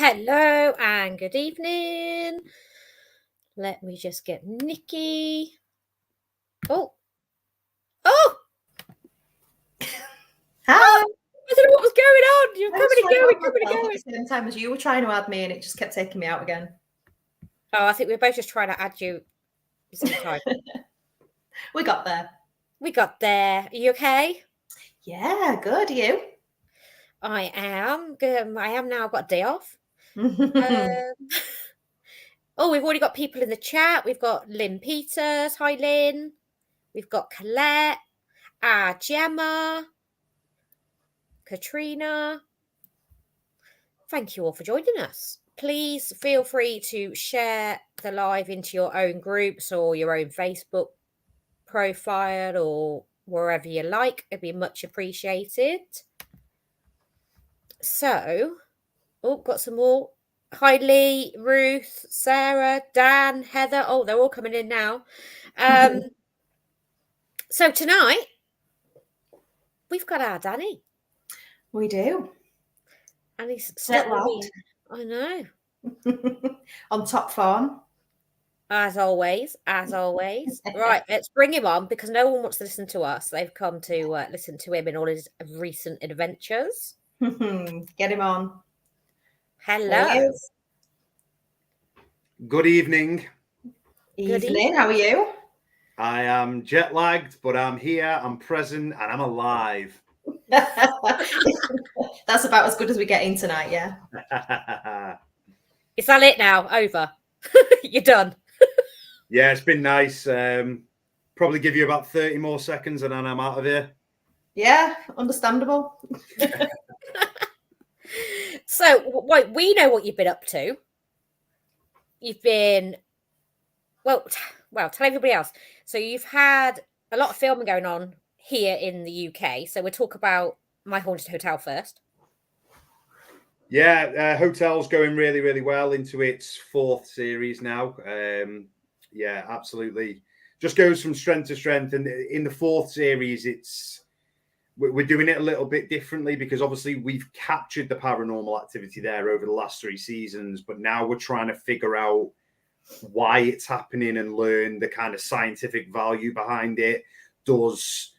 Hello and good evening. Let me just get Nikki. Oh, oh, Hi. I don't know what was going on. You're I was coming and trying to going, add coming and myself going. at the same time as you were trying to add me, and it just kept taking me out again. Oh, I think we were both just trying to add you at the same time. We got there. We got there. Are you okay? Yeah, good. You? I am. Good. I am now. I've got a day off. Oh, we've already got people in the chat. We've got Lynn Peters. Hi, Lynn. We've got Colette. Gemma. Katrina. Thank you all for joining us. Please feel free to share the live into your own groups or your own Facebook profile or wherever you like. It'd be much appreciated. So, got some more. Hi, Lee, Ruth, Sarah, Dan, Heather. Oh, they're all coming in now. So tonight, we've got our Danny. We do. And he's stuck with me. I know. On top form. As always. Right, let's bring him on because no one wants to listen to us. They've come to listen to him in all his recent adventures. Get him on. Hello. Good evening. Evening. How are you? I am jet lagged, but I'm here, I'm present, and I'm alive. That's about as good as we get in tonight, yeah? Is that it now? Over. You're done. Yeah, it's been nice. Probably give you about 30 more seconds and then I'm out of here. Yeah, understandable. So, wait, we know what you've been up to. You've been, well, tell everybody else. So you've had a lot of filming going on here in the UK. So we'll talk about My Haunted Hotel first. Yeah, Hotel's going really, really well into its 4th series now. Yeah, absolutely. Just goes from strength to strength. And in the 4th series, we're doing it a little bit differently because obviously we've captured the paranormal activity there over the last 3 seasons, but now we're trying to figure out why it's happening and learn the kind of scientific value behind it. Does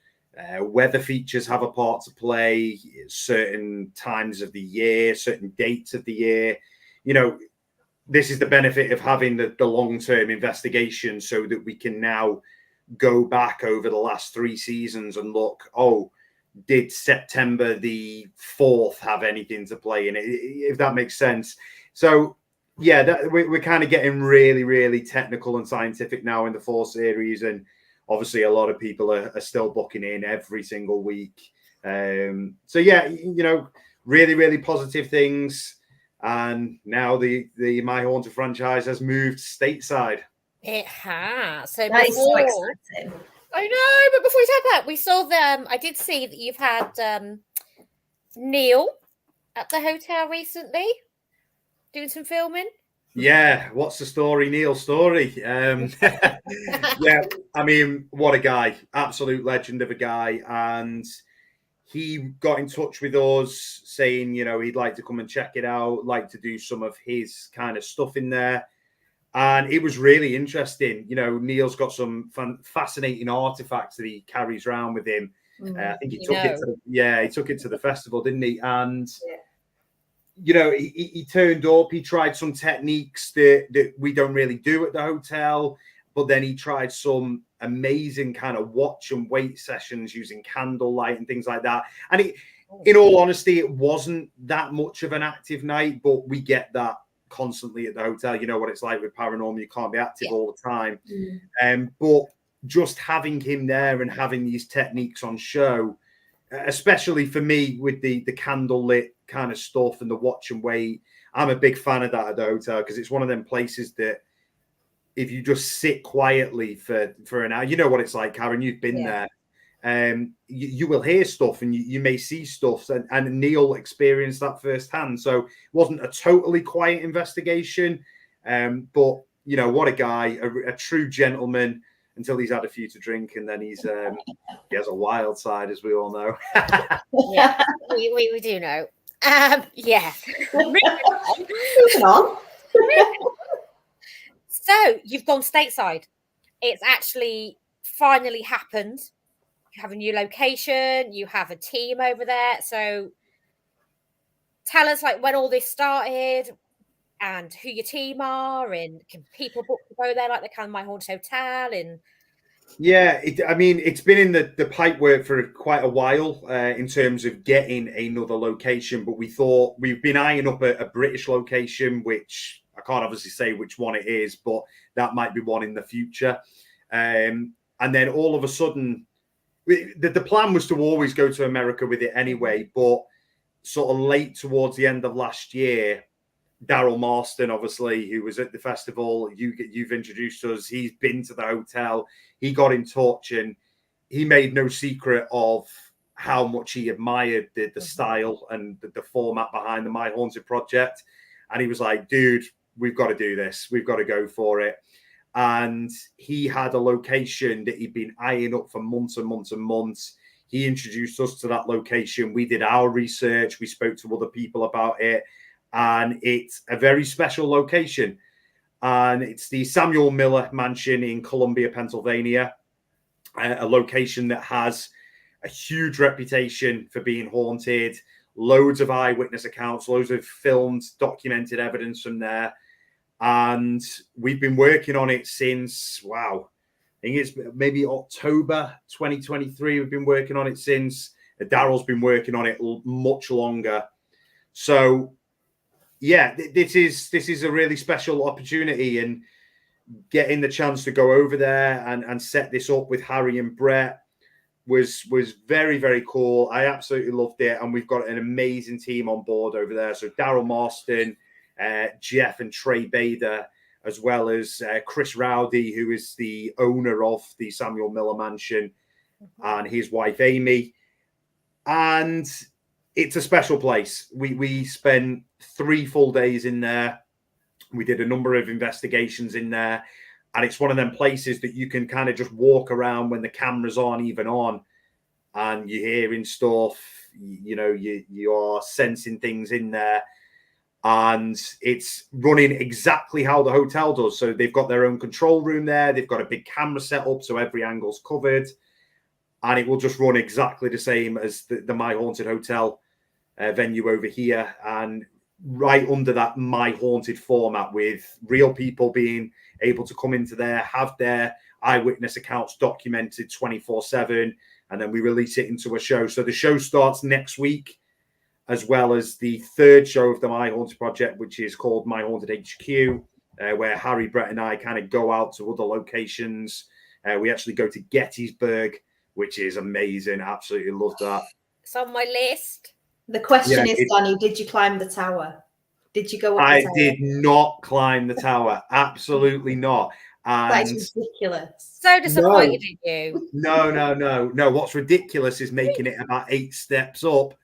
weather features have a part to play? Certain times of the year, certain dates of the year? You know, this is the benefit of having the long-term investigation so that we can now go back over the last 3 seasons and look, did September the 4th have anything to play in it, if that makes sense? So yeah, we're kind of getting really, really technical and scientific now in the 4th series, and obviously a lot of people are still booking in every single week. So yeah, really, really positive things. And now the My Haunted franchise has moved stateside. It has. So that is so exciting. I know, but before we talk about, we saw them. I did see that you've had Neil at the hotel recently doing some filming. Yeah, what's the story? Neil's story. Yeah, I mean, what a guy, absolute legend of a guy. And he got in touch with us saying, he'd like to come and check it out, like to do some of his kind of stuff in there. And it was really interesting. Neil's got some fascinating artifacts that he carries around with him. I think he took it to the festival, didn't he? And he turned up. He tried some techniques that we don't really do at the hotel, but then he tried some amazing kind of watch and wait sessions using candlelight and things like that. And in all honesty, it wasn't that much of an active night, but we get that constantly at the hotel. You know what it's like with paranormal, you can't be active all the time. But just having him there and having these techniques on show, especially for me with the candlelit kind of stuff and the watch and wait, I'm a big fan of that at the hotel because it's one of them places that if you just sit quietly for an hour, you know what it's like, Karen, you've been there. You will hear stuff and you may see stuff, and Neil experienced that firsthand. So it wasn't a totally quiet investigation, but what a guy, a true gentleman until he's had a few to drink, and then he has a wild side, as we all know. Yeah, we do know. Yeah. Moving on. Moving on. So you've gone stateside. It's actually finally happened. You have a new location. You have a team over there. So tell us, like, when all this started and who your team are, and can people book to go there like they can My Haunted Hotel? And Yeah, I mean, it's been in the pipe work for quite a while in terms of getting another location, but we thought we've been eyeing up a British location, which I can't obviously say which one it is, but that might be one in the future. And then all of a sudden, the plan was to always go to America with it anyway, but sort of late towards the end of last year, Daryl Marston, obviously, who was at the festival, you've introduced us. He's been to the hotel. He got in touch, and he made no secret of how much he admired the style and the format behind the My Haunted project. And he was like, "Dude, we've got to do this. We've got to go for it." And he had a location that he'd been eyeing up for months and months and months. He introduced us to that location. We did our research. We spoke to other people about it. And it's a very special location. And it's the Samuel Miller Mansion in Columbia, Pennsylvania, a location that has a huge reputation for being haunted, loads of eyewitness accounts, loads of filmed, documented evidence from there. And we've been working on it since, wow, I think it's maybe October 2023. We've been working on it since. Daryl's been working on it much longer. So, yeah, this is a really special opportunity, and getting the chance to go over there and set this up with Harry and Brett was very, very cool. I absolutely loved it, and we've got an amazing team on board over there. So Daryl Marston, Jeff and Trey Bader, as well as Chris Rowdy, who is the owner of the Samuel Miller Mansion, and his wife Amy. And it's a special place. We spent 3 full days in there. We did a number of investigations in there, and it's one of them places that you can kind of just walk around when the cameras aren't even on, and you're hearing stuff. You know, you are sensing things in there, and it's running exactly how the hotel does. So they've got their own control room there. They've got a big camera set up, so every angle's covered, and it will just run exactly the same as the My Haunted Hotel venue over here, and right under that My Haunted format, with real people being able to come into there, have their eyewitness accounts documented 24/7, and then we release it into a show. So the show starts next week, as well as the 3rd show of the My Haunted project, which is called My Haunted HQ, where Harry, Brett, and I kind of go out to other locations. We actually go to Gettysburg, which is amazing. Absolutely love that. it's on my list. The question is, Danny, did you climb the tower? Did you go up the tower? I did not climb the tower. Absolutely not. And that is ridiculous. So disappointed in you. No. What's ridiculous is making it about 8 steps up,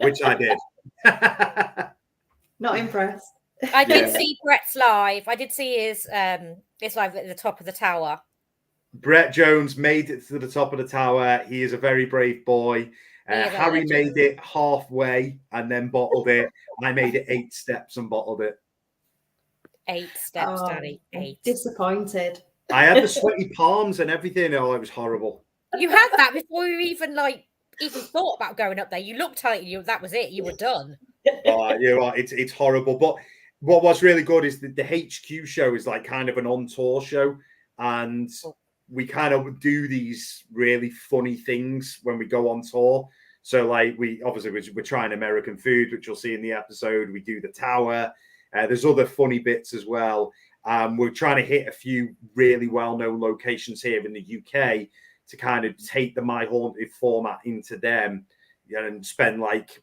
which I did. Not impressed. I did see Brett's live. I did see his live at the top of the tower. Brett Jones made it to the top of the tower. He is a very brave boy. Harry made it halfway and then bottled it. I made it 8 steps and bottled it. 8 steps, Danny. 8. Disappointed. I had the sweaty palms and everything. Oh, it was horrible. You had that before you even thought about going up there. You looked like that was it. You were done. It's horrible. But what was really good is that the HQ show is like kind of an on-tour show, and we kind of do these really funny things when we go on tour. So like we're trying American food, which you'll see in the episode. We do the tower. There's other funny bits as well. We're trying to hit a few really well-known locations here in the UK to kind of take the My Haunted format into them, and spend like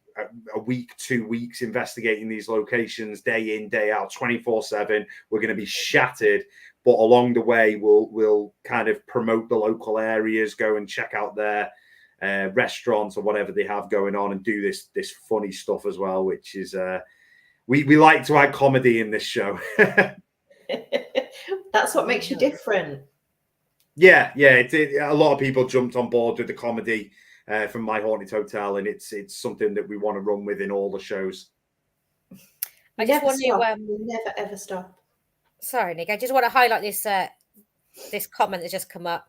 a week, 2 weeks investigating these locations day in, day out, 24/7. We're going to be shattered, but along the way, we'll kind of promote the local areas, go and check out their restaurants or whatever they have going on, and do this funny stuff as well, which is we like to add comedy in this show. That's what makes you different. Yeah. A lot of people jumped on board with the comedy. from My Haunted Hotel, and it's something that we want to run with in all the shows. I just want to never ever stop. Sorry, Nick. I just want to highlight this this comment that's just come up.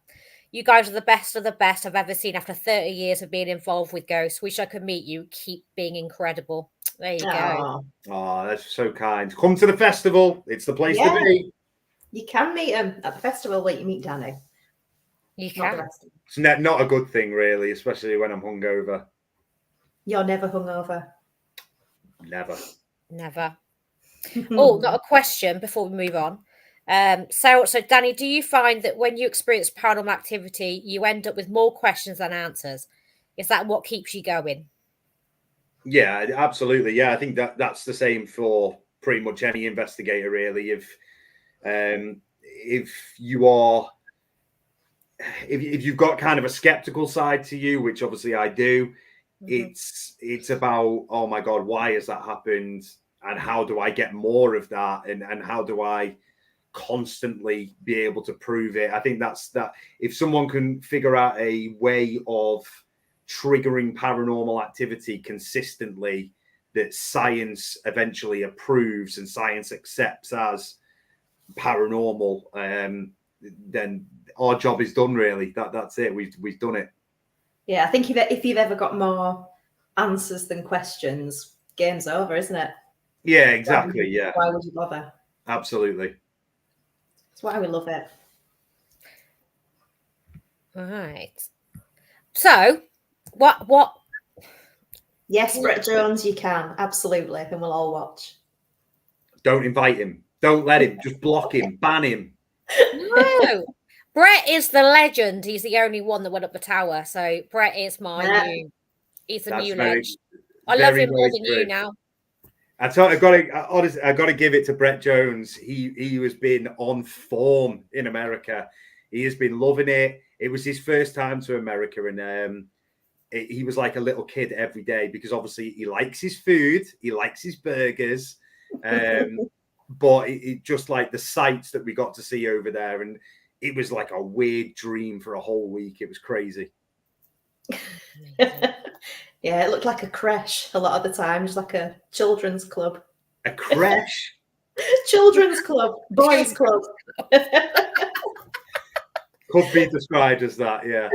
You guys are the best of the best I've ever seen after 30 years of being involved with ghosts. Wish I could meet you. Keep being incredible. There you go. Oh, that's so kind. Come to the festival. It's the place to be. You can meet him at the festival where you meet Danny. You can. It's not a good thing, really, especially when I'm hungover. You're never hungover. Never. Oh, got a question before we move on. So Danny, do you find that when you experience paranormal activity, you end up with more questions than answers? Is that what keeps you going? Yeah, absolutely. Yeah, I think that's the same for pretty much any investigator, really. If you've got kind of a skeptical side to you, which obviously I do, it's about, oh my God, why has that happened? And how do I get more of that? And how do I constantly be able to prove it? I think that if someone can figure out a way of triggering paranormal activity consistently that science eventually approves and science accepts as paranormal, then our job is done, really. That's it. We've done it. Yeah, I think if you've ever got more answers than questions, game's over, isn't it? Yeah, exactly. Why would you bother? Absolutely. That's why we love it. All right. So, what? Yes, Brett Jones, you can. Absolutely. And we'll all watch. Don't invite him. Don't let him. Just block him. Ban him. No. Brett is the legend. He's the only one that went up the tower. So Brett is he's a new legend. I love him more than you now. I got to give it to Brett Jones. He has been on form in America. He has been loving it. It was his first time to America, and he was like a little kid every day because obviously he likes his food, he likes his burgers, but it just like the sights that we got to see over there, and it was like a weird dream for a whole week. It was crazy. Yeah, it looked like a creche a lot of the time, just like a children's club. A creche? Children's club, boys' club. Could be described as that, yeah.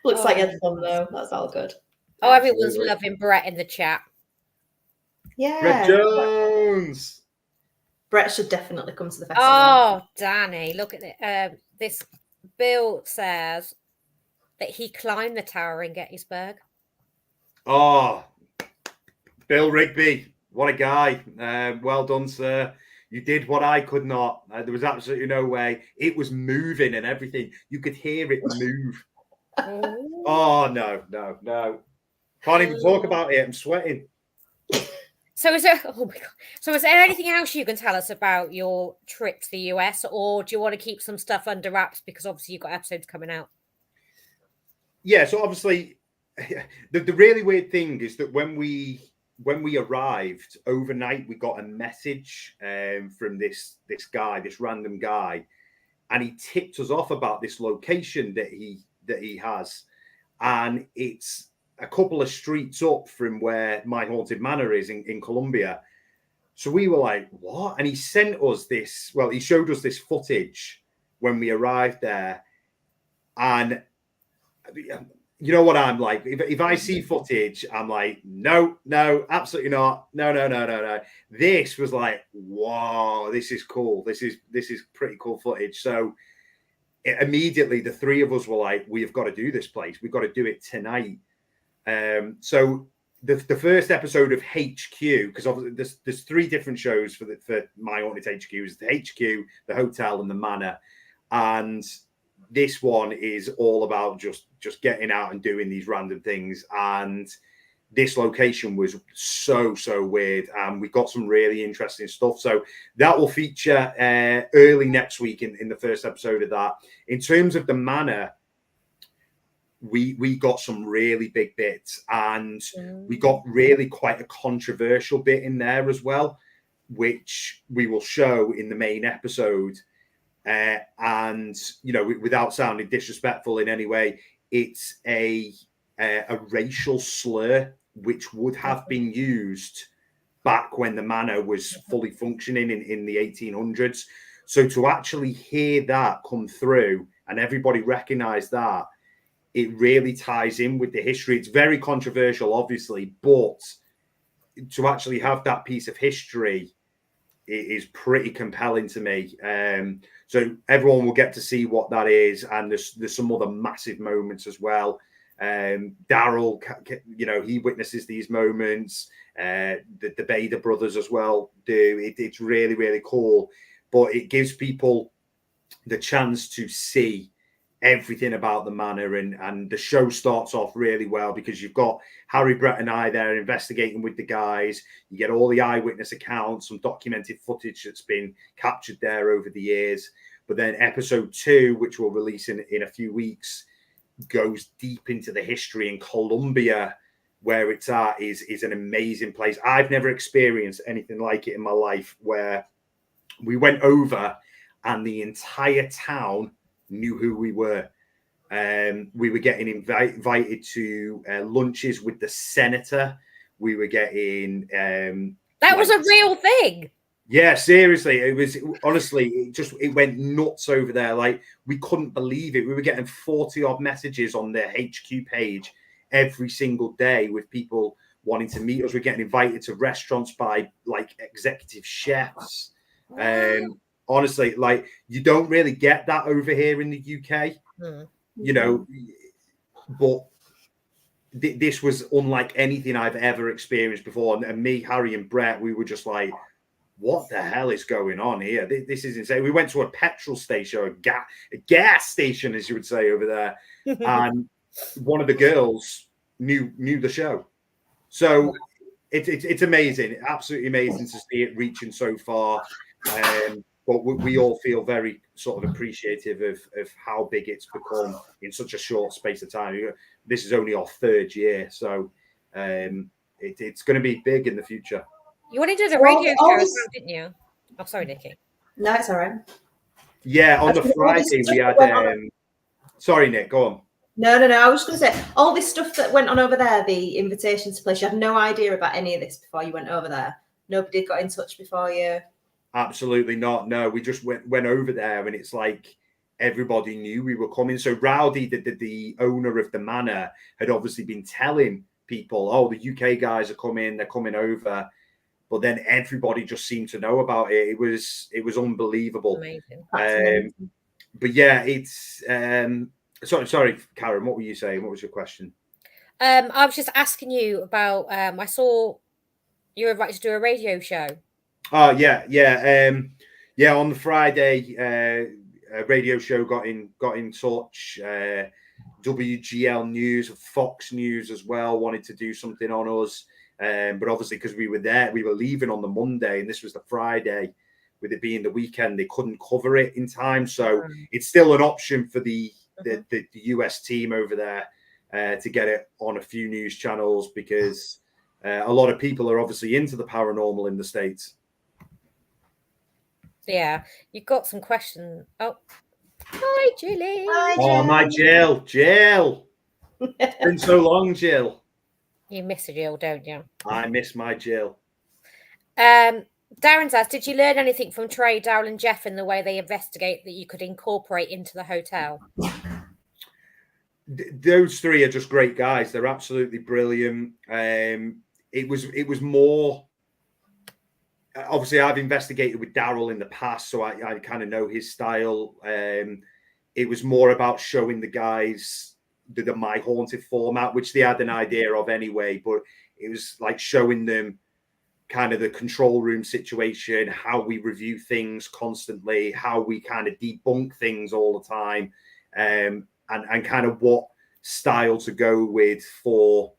Looks like it's fun though. That's all good. Oh, everyone's loving Brett in the chat. Yeah. Brett Jones. Brett should definitely come to the festival. Oh, Danny, look at it. This Bill says that he climbed the tower in Gettysburg. Oh, Bill Rigby, what a guy. Well done, sir. You did what I could not. There was absolutely no way. It was moving and everything. You could hear it move. Oh, no. Can't even talk about it. I'm sweating. So is there anything else you can tell us about your trip to the US, or do you want to keep some stuff under wraps because obviously you've got episodes coming out? Yeah, so obviously the really weird thing is that when we arrived overnight, we got a message from this random guy, and he tipped us off about this location that he has, and it's a couple of streets up from where My Haunted Manor is in Columbia. So we were like, what? And he sent us this, well, he showed us this footage when we arrived there. And you know what I'm like? If I see footage, I'm like, no, absolutely not. No. This was like, whoa, this is cool. This is pretty cool footage. So immediately the three of us were like, we've got to do this place. We've got to do it tonight. So the first episode of HQ, because obviously there's three different shows for My Haunted HQ. It's the HQ, the hotel, and the manor. And this one is all about just getting out and doing these random things. And this location was so weird, and we got some really interesting stuff. So that will feature early next week in the first episode of that. In terms of the manor, we got some really big bits, and we got really quite a controversial bit in there as well, which we will show in the main episode. And, you know, without sounding disrespectful in any way, it's a racial slur which would have been used back when the manor was fully functioning in the 1800s. So to actually hear that come through and everybody recognize that, it really ties in with the history. It's very controversial, obviously, but to actually have that piece of history is pretty compelling to me. So everyone will get to see what that is, and there's some other massive moments as well. Daryl, he witnesses these moments. The Bader brothers as well do. It's really, really cool, but it gives people the chance to see everything about the manor, and the show starts off really well because you've got Harry, Brett and I there investigating with the guys. You get all the eyewitness accounts, some documented footage that's been captured there over the years. But then episode 2, which we'll release in a few weeks, goes deep into the history, in Colombia, where it's at, is an amazing place. I've never experienced anything like it in my life, where we went over and the entire town knew who we were. We were getting invited to lunches with the senator. We were getting that was a real thing. Yeah, seriously, it was, honestly, it went nuts over there. Like, we couldn't believe it. We were getting 40 odd messages on their HQ page every single day with people wanting to meet us. We're getting invited to restaurants by like executive chefs. Honestly, like, you don't really get that over here in the UK, but this was unlike anything I've ever experienced before. And me, Harry and Brett, we were just like, what the hell is going on here? This is insane. We went to a petrol station, a gas station, as you would say over there. And one of the girls knew the show. So it's amazing, absolutely amazing to see it reaching so far. But we all feel very sort of appreciative of how big it's become in such a short space of time. This is only our 3rd year, so it's going to be big in the future. You wanted to do the radio show as well, didn't you? Oh, sorry, Nikki. No, it's all right. Yeah, on the Friday we had... Sorry, Nick, go on. No. I was just going to say, all this stuff that went on over there, the invitations to play, you had no idea about any of this before you went over there? Nobody got in touch before you? Absolutely not. No, we just went over there, and it's like everybody knew we were coming. So Rowdy, the owner of the manor, had obviously been telling people, oh, the UK guys are coming, they're coming over. But then everybody just seemed to know about it. It was unbelievable. Amazing. But yeah, it's sorry, Karen, what were you saying? What was your question? I was just asking you about I saw you were invited to do a radio show. Oh, yeah. On the Friday, a radio show got in touch. WGL News, Fox News as well wanted to do something on us. But obviously, because we were there, we were leaving on the Monday, and this was the Friday. With it being the weekend, they couldn't cover it in time. So it's still an option for the US team over there to get it on a few news channels, because a lot of people are obviously into the paranormal in the States. Yeah, you've got some questions. Oh, hi, Julie. Hi, oh, my Jill. It's been so long, Jill. You miss a Jill, don't you? I miss my Jill. Darren's asked, did you learn anything from Trey, Daryl and Jeff in the way they investigate that you could incorporate into the hotel? Those 3 are just great guys. They're absolutely brilliant. It was more... Obviously, I've investigated with Daryl in the past, so I kind of know his style. It was more about showing the guys the My Haunted format, which they had an idea of anyway, but it was like showing them kind of the control room situation, how we review things constantly, how we kind of debunk things all the time, and kind of what style to go with for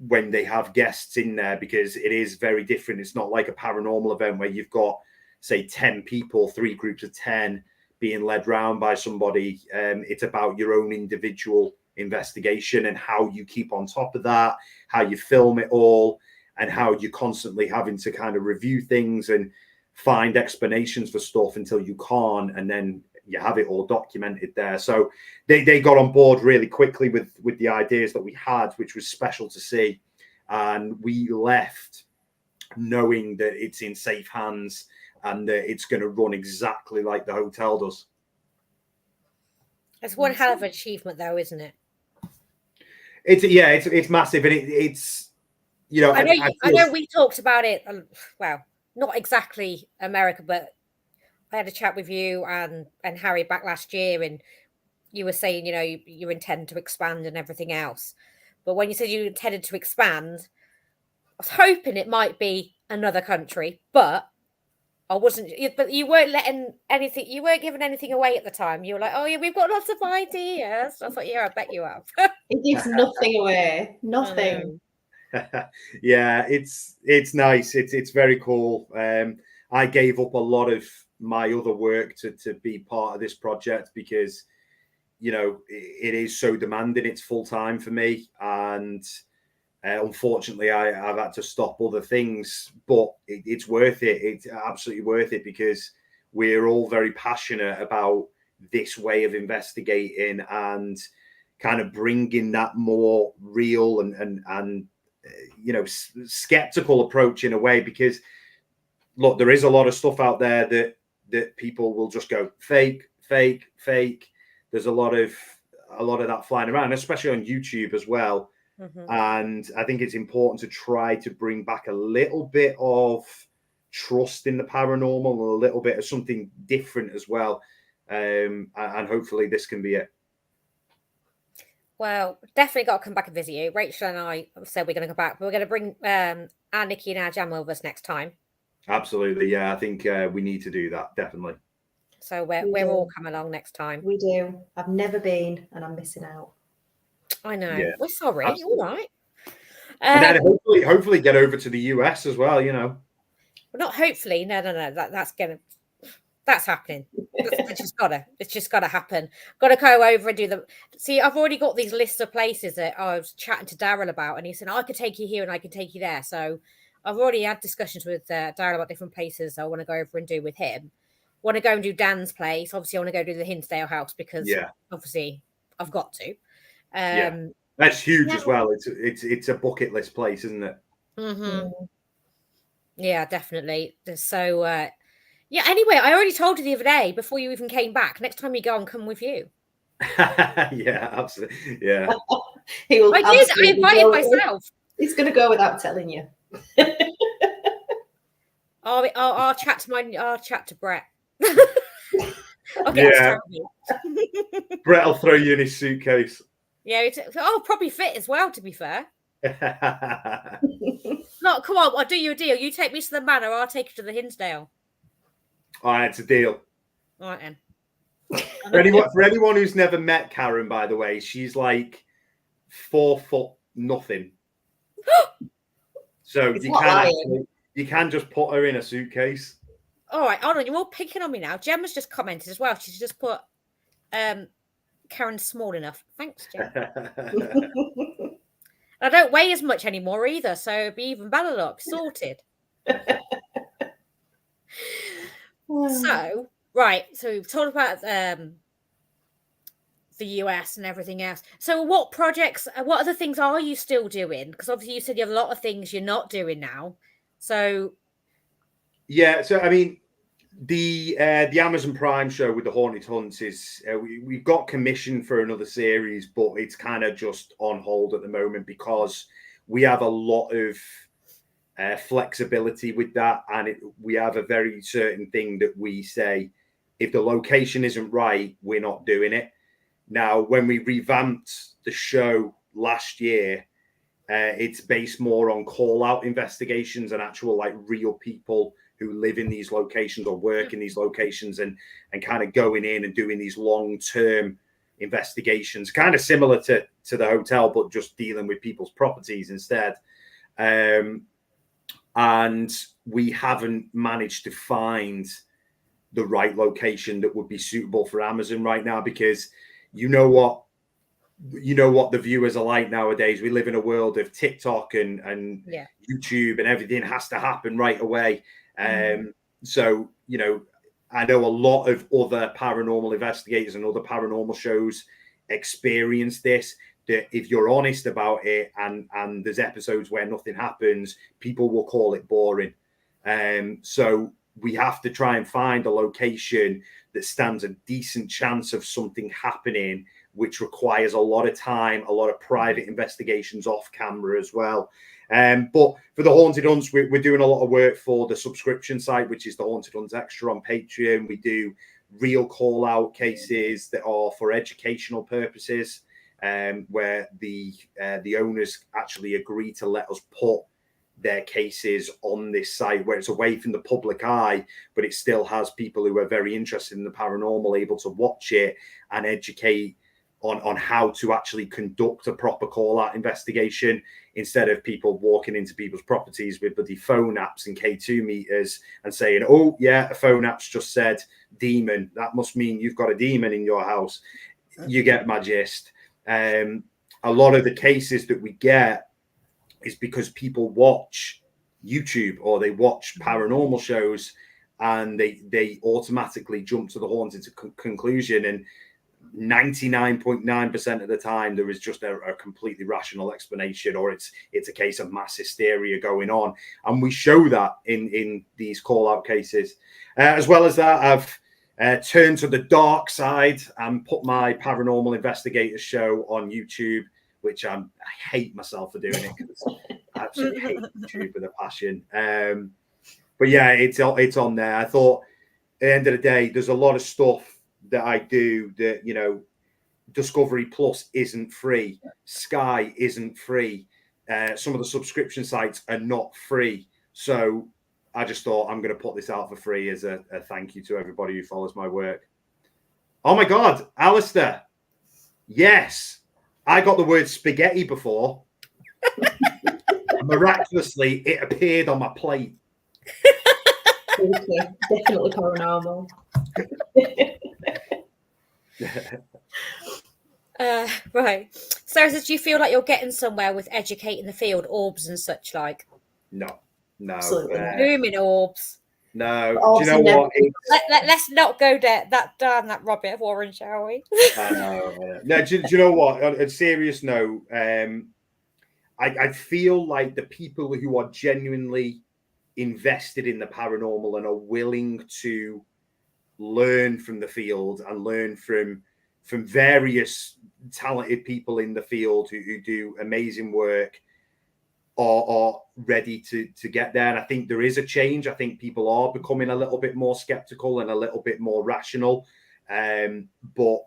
when they have guests in there, because it is very different. It's not like a paranormal event where you've got, say, 10 people, 3 groups of 10 being led round by somebody. It's about your own individual investigation and how you keep on top of that, how you film it all, and how you're constantly having to kind of review things and find explanations for stuff until you can't, and then you have it all documented there. So they got on board really quickly with the ideas that we had, which was special to see. And we left knowing that it's in safe hands and that it's going to run exactly like the hotel does. It's one hell of an achievement, though, isn't it? It's massive, and it's I know we talked about it. Well, not exactly America, but I had a chat with you and Harry back last year, and you were saying, you intend to expand and everything else. But when you said you intended to expand, I was hoping it might be another country, but I wasn't. But you weren't letting anything. You weren't giving anything away at the time. You were like, "Oh yeah, we've got lots of ideas." I thought, "Yeah, I bet you have." It gives nothing away. Nothing. Yeah, it's nice. It's very cool. I gave up a lot of my other work to be part of this project because it is so demanding. It's full time for me, and unfortunately I've had to stop other things, but it's worth it. It's absolutely worth it because we're all very passionate about this way of investigating and kind of bringing that more real and skeptical approach in a way, because look, there is a lot of stuff out there that people will just go fake. There's a lot of that flying around, especially on YouTube as well. Mm-hmm. And I think it's important to try to bring back a little bit of trust in the paranormal and a little bit of something different as well. And hopefully this can be it. Well, definitely got to come back and visit you. Rachel and I said we're going to go back, but we're going to bring our Nikki and our Jam with us next time. Absolutely, yeah. I think we need to do that, definitely. So we're all coming along next time. We do. I've never been, and I'm missing out. I know. Yeah, we're sorry. absolutely. All right. And then hopefully get over to the US as well. Well, not hopefully. No. That's happening. It's just gotta happen. Got to go over and do them. See, I've already got these lists of places that I was chatting to Daryl about, and he said I could take you here and I could take you there. So I've already had discussions with Daryl about different places I want to go over and do with him. Want to go and do Dan's place. Obviously, I want to go do the Hinsdale house because obviously I've got to. That's huge as well. It's a bucket list place, isn't it? Mm-hmm. Yeah, definitely. So anyway, I already told you the other day before you even came back. Next time you go, I'll come with you. Yeah, absolutely. Yeah. I invited myself. He's going to go without telling you. I'll chat to Brett. Brett will throw you in his suitcase. Yeah, probably fit as well, to be fair. No, come on, I'll do you a deal. You take me to the manor, I'll take you to the Hinsdale. All right, it's a deal. All right, then. For anyone who's never met Karen, by the way, she's like 4 foot nothing. So you can just put her in a suitcase. All right, hold on. You're all picking on me now. Gemma's just commented as well. She's just put Karen's small enough. Thanks, Gem. I don't weigh as much anymore either, so it'd be even better. Look, sorted. So we've talked about the US and everything else. So what other things are you still doing? Because obviously you said you have a lot of things you're not doing now. So I mean, the Amazon Prime show with the Haunted Hunts is we've got commission for another series, but it's kind of just on hold at the moment because we have a lot of flexibility with that, and we have a very certain thing that we say: if the location isn't right, we're not doing it. Now, when we revamped the show last year, it's based more on call-out investigations and actual like real people who live in these locations or work in these locations and kind of going in and doing these long-term investigations, kind of similar to the hotel, but just dealing with people's properties instead. And we haven't managed to find the right location that would be suitable for Amazon right now, because you know what the viewers are like nowadays. We live in a world of TikTok and YouTube, and everything has to happen right away. So, I know a lot of other paranormal investigators and other paranormal shows experience this, that if you're honest about it and there's episodes where nothing happens, people will call it boring. So we have to try and find a location that stands a decent chance of something happening, which requires a lot of time, a lot of private investigations off camera as well. But for the Haunted Hunts, we're doing a lot of work for the subscription site, which is the Haunted Hunts Extra on Patreon. We do real call out cases that are for educational purposes, where the owners actually agree to let us put their cases on this site, where it's away from the public eye, but it still has people who are very interested in the paranormal able to watch it and educate on how to actually conduct a proper call-out investigation, instead of people walking into people's properties with bloody phone apps and K2 meters and saying, oh yeah, a phone app's just said demon, that must mean you've got a demon in your house. You get my gist. A lot of the cases that we get is because people watch YouTube or they watch paranormal shows and they automatically jump to the haunted conclusion, and 99.9% of the time there is just a completely rational explanation, or it's a case of mass hysteria going on, and we show that in these call out cases. As well as that, I've turned to the dark side and put my paranormal investigator show on YouTube, which I hate myself for doing it, because I absolutely hate YouTube with a passion. But yeah, it's on there. I thought at the end of the day, there's a lot of stuff that I do that, you know, Discovery Plus isn't free, Sky isn't free, some of the subscription sites are not free. So I just thought I'm going to put this out for free as a thank you to everybody who follows my work. Oh my God, Alistair. Yes, I got the word spaghetti before. Miraculously, it appeared on my plate. Okay, definitely paranormal. Right. Sarah says, do you feel like you're getting somewhere with educating the field, orbs and such like? No. Absolutely not. Booming orbs. No. Do you know what? Let's not go down that rabbit of warren, shall we? I know. No, do you know what? On a serious note, I feel like the people who are genuinely invested in the paranormal and are willing to learn from the field and learn from various talented people in the field who do amazing work are ready to get there. And I think there is a change. I think people are becoming a little bit more skeptical and a little bit more rational. But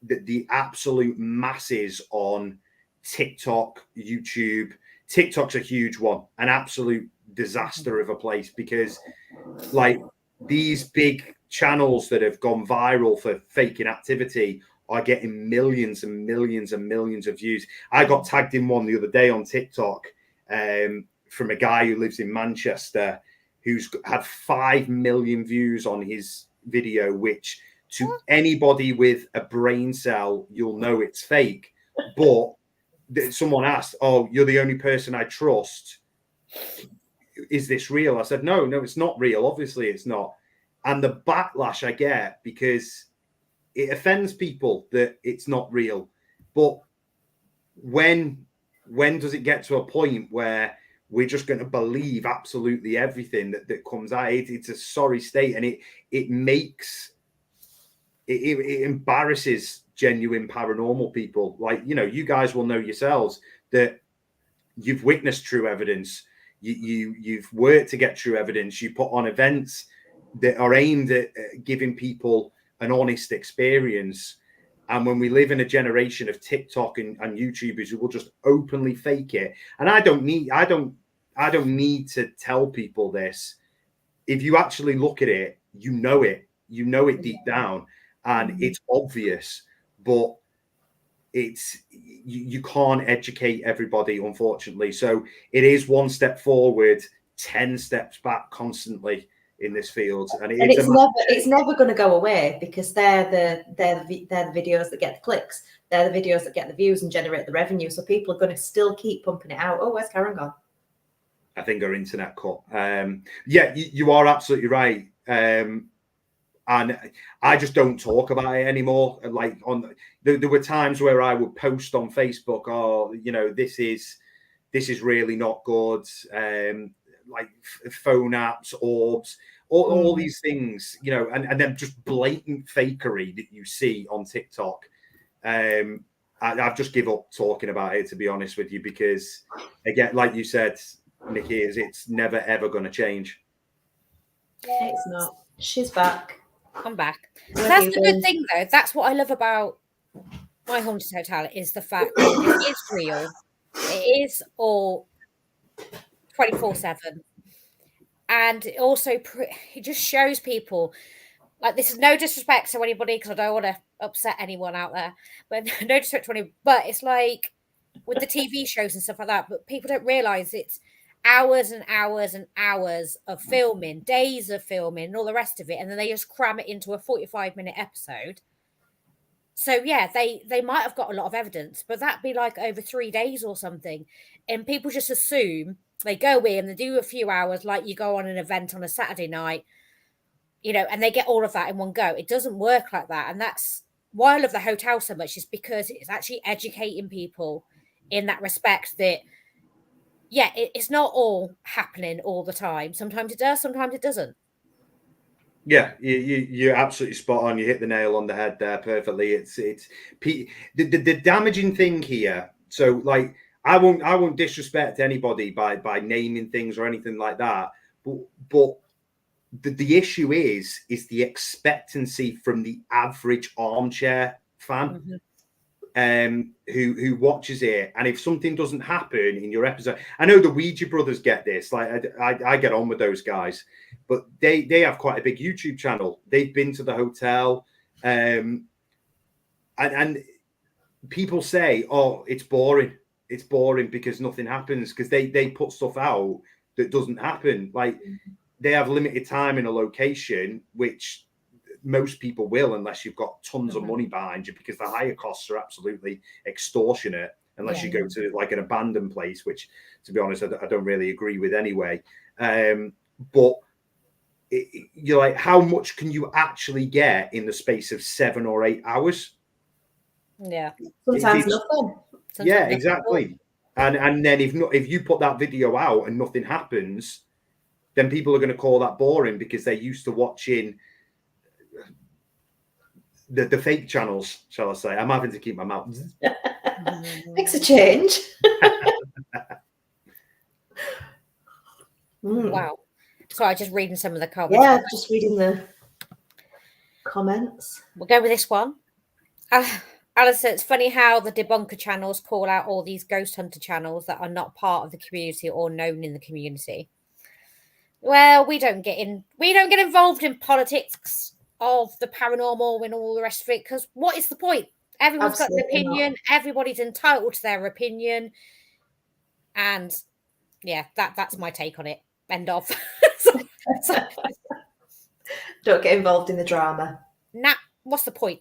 the absolute masses on TikTok, YouTube, TikTok's a huge one, an absolute disaster of a place, because like these big channels that have gone viral for faking activity are getting millions and millions and millions of views. I got tagged in one the other day on TikTok from a guy who lives in Manchester who's had 5 million views on his video, which to anybody with a brain cell, you'll know it's fake. But someone asked, oh, you're the only person I trust. Is this real? I said, no, it's not real. Obviously it's not. And the backlash I get, because it offends people that it's not real. But when does it get to a point where we're just going to believe absolutely everything that comes out? It's a sorry state, and it makes it embarrasses genuine paranormal people. Like, you know, you guys will know yourselves that you've witnessed true evidence. You've worked to get true evidence. You put on events that are aimed at giving people an honest experience. And when we live in a generation of TikTok and YouTubers who will just openly fake it, and I don't need to tell people this. If you actually look at it, you know it deep down, and it's obvious, but you can't educate everybody, unfortunately. So it is one step forward, 10 steps back constantly in this field, and it's never going to go away, because they're the videos that get the clicks, they're the videos that get the views and generate the revenue. So people are going to still keep pumping it out. Oh, where's Karen gone? I think our internet cut. Yeah, you are absolutely right. And I just don't talk about it anymore. Like there were times where I would post on Facebook, oh, you know, this is really not good. Like phone apps, orbs, all these things, you know, and then just blatant fakery that you see on TikTok. I've just give up talking about it, to be honest with you, because again, like you said, Nikki, it's never ever going to change. It's not. She's back. I'm back. That's the good thing, though. That's what I love about My Haunted Hotel, is the fact that it is real. It is all 24/7, and it also it just shows people. Like, this is no disrespect to anybody, because I don't want to upset anyone out there, but no disrespect to anyone. But it's like with the TV shows and stuff like that. But people don't realize it's hours and hours and hours of filming, days of filming, and all the rest of it, and then they just cram it into a 45-minute episode. So yeah, they might have got a lot of evidence, but that'd be like over 3 days or something, and people just assume they go in, they do a few hours, like you go on an event on a Saturday night, you know, and they get all of that in one go. It doesn't work like that, and that's why I love the hotel so much, is because it's actually educating people in that respect that, yeah, it's not all happening all the time. Sometimes it does, sometimes it doesn't. Yeah, you're absolutely spot on. You hit the nail on the head there perfectly. It's the damaging thing here. So, like, I won't disrespect anybody by naming things or anything like that. But the issue is the expectancy from the average armchair fan. Who watches it, and if something doesn't happen in your episode, I know the Ouija brothers get this. Like, I get on with those guys, but they have quite a big YouTube channel. They've been to the hotel, and people say, "Oh, it's boring. It's boring because nothing happens," because they put stuff out that doesn't happen. Like, they have limited time in a location, which most people will, unless you've got tons of money behind you, because the hire costs are absolutely extortionate unless you go to like an abandoned place, which, to be honest, I don't really agree with anyway. But you're like, how much can you actually get in the space of 7 or 8 hours? Yeah, sometimes nothing. Yeah, exactly. And then if you put that video out and nothing happens, then people are going to call that boring, because they're used to watching the fake channels, shall I say. I'm having to keep my mouth. Makes a change. Wow. So I'm just reading some of the comments. Yeah, just reading the comments. We'll go with this one. Alison, it's funny how the debunker channels call out all these ghost hunter channels that are not part of the community or known in the community. Well, we don't get involved in politics of the paranormal and all the rest of it, because what is the point? Everyone's got an opinion. Everybody's entitled to their opinion, and yeah, that's my take on it. End of. Don't get involved in the drama. Nah, what's the point?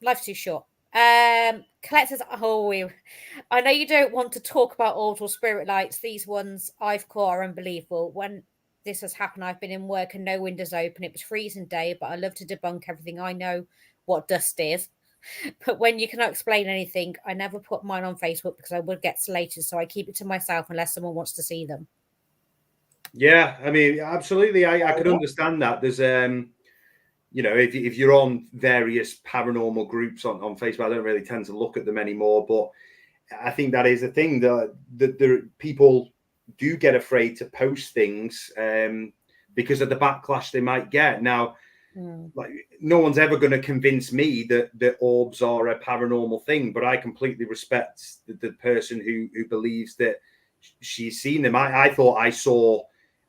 Life's too short. Collectors, I know you don't want to talk about orbs or spirit lights. These ones I've caught are unbelievable. When this has happened, I've been in work and no windows open. It was freezing day, but I love to debunk everything. I know what dust is. But when you cannot explain anything, I never put mine on Facebook because I would get slated. So I keep it to myself unless someone wants to see them. Yeah, I mean, absolutely. I could understand that. There's, you know, if you're on various paranormal groups on Facebook, I don't really tend to look at them anymore. But I think that is a thing that the people do get afraid to post things because of the backlash they might get. Now, like, no one's ever going to convince me that orbs are a paranormal thing, but I completely respect the person who believes that she's seen them. I thought I saw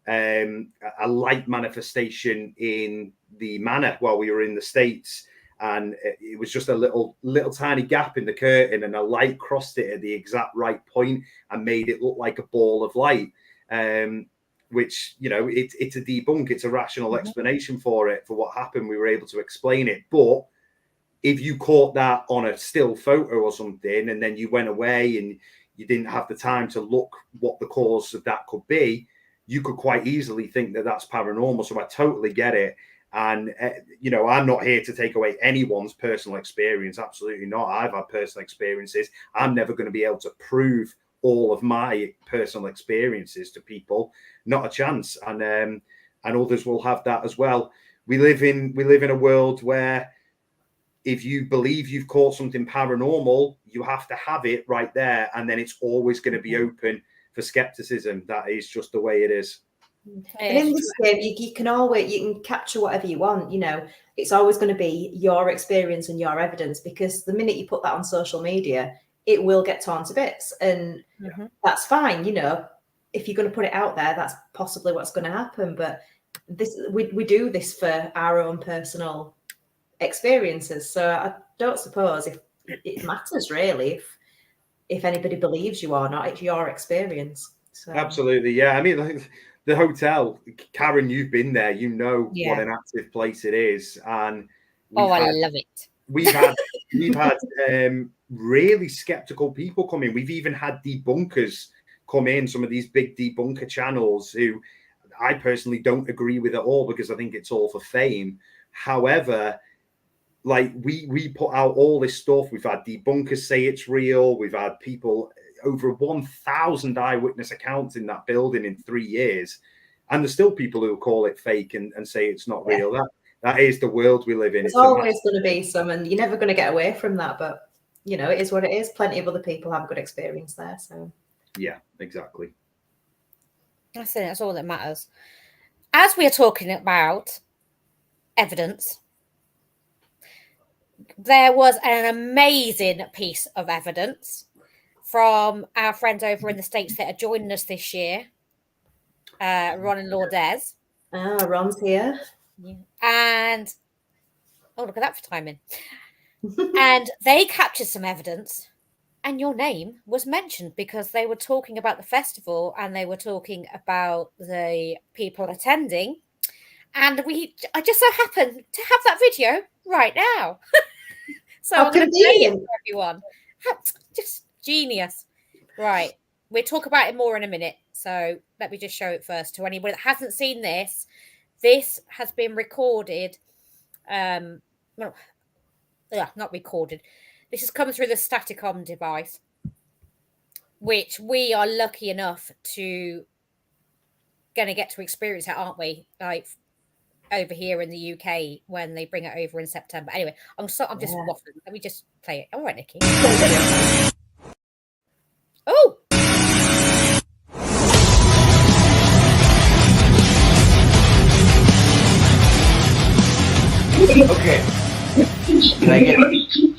a light manifestation in the manor while we were in the States, and it was just a little tiny gap in the curtain, and a light crossed it at the exact right point and made it look like a ball of light, which, you know, it's a debunk. It's a rational explanation for it, for what happened. We were able to explain it. But if you caught that on a still photo or something, and then you went away and you didn't have the time to look what the cause of that could be, you could quite easily think that that's paranormal. So I totally get it. And, you know, I'm not here to take away anyone's personal experience. Absolutely not. I've had personal experiences. I'm never going to be able to prove all of my personal experiences to people. Not a chance. And others will have that as well. We live in a world where if you believe you've caught something paranormal, you have to have it right there. And then it's always going to be open for skepticism. That is just the way it is. And in this game, you can capture whatever you want. You know, it's always going to be your experience and your evidence, because the minute you put that on social media, it will get torn to bits, and that's fine. You know, if you're going to put it out there, that's possibly what's going to happen. But we do this for our own personal experiences, so I don't suppose if it matters really if anybody believes you or not. It's your experience. So. Absolutely, yeah. I mean, like, the hotel, Karen, you've been there. You know what an active place it is, and I love it. We've had really skeptical people come in. We've even had debunkers come in. Some of these big debunker channels who I personally don't agree with at all, because I think it's all for fame. However, like we put out all this stuff. We've had debunkers say it's real. We've had people, over 1,000 eyewitness accounts in that building in 3 years. And there's still people who call it fake and say it's not real. That is the world we live in. It's always going to be some, and you're never going to get away from that. But, you know, it is what it is. Plenty of other people have a good experience there. So, yeah, exactly. I think that's all that matters. As we are talking about evidence, there was an amazing piece of evidence from our friends over in the States that are joining us this year, Ron and Lourdes. Ron's here. Yeah. And, look at that for timing. And they captured some evidence, and your name was mentioned because they were talking about the festival and they were talking about the people attending. And I just so happen to have that video right now. So I'm going to play it for everyone. Just genius. Right. We'll talk about it more in a minute. So let me just show it first to anyone that hasn't seen this. This has been recorded. Not recorded. This has come through the Staticom device, which we are lucky enough to going to get to experience it, aren't we? Like over here in the UK when they bring it over in September. Anyway, I'm just waffling. Let me just play it. All right, Nikki. Oh. Okay. Can I get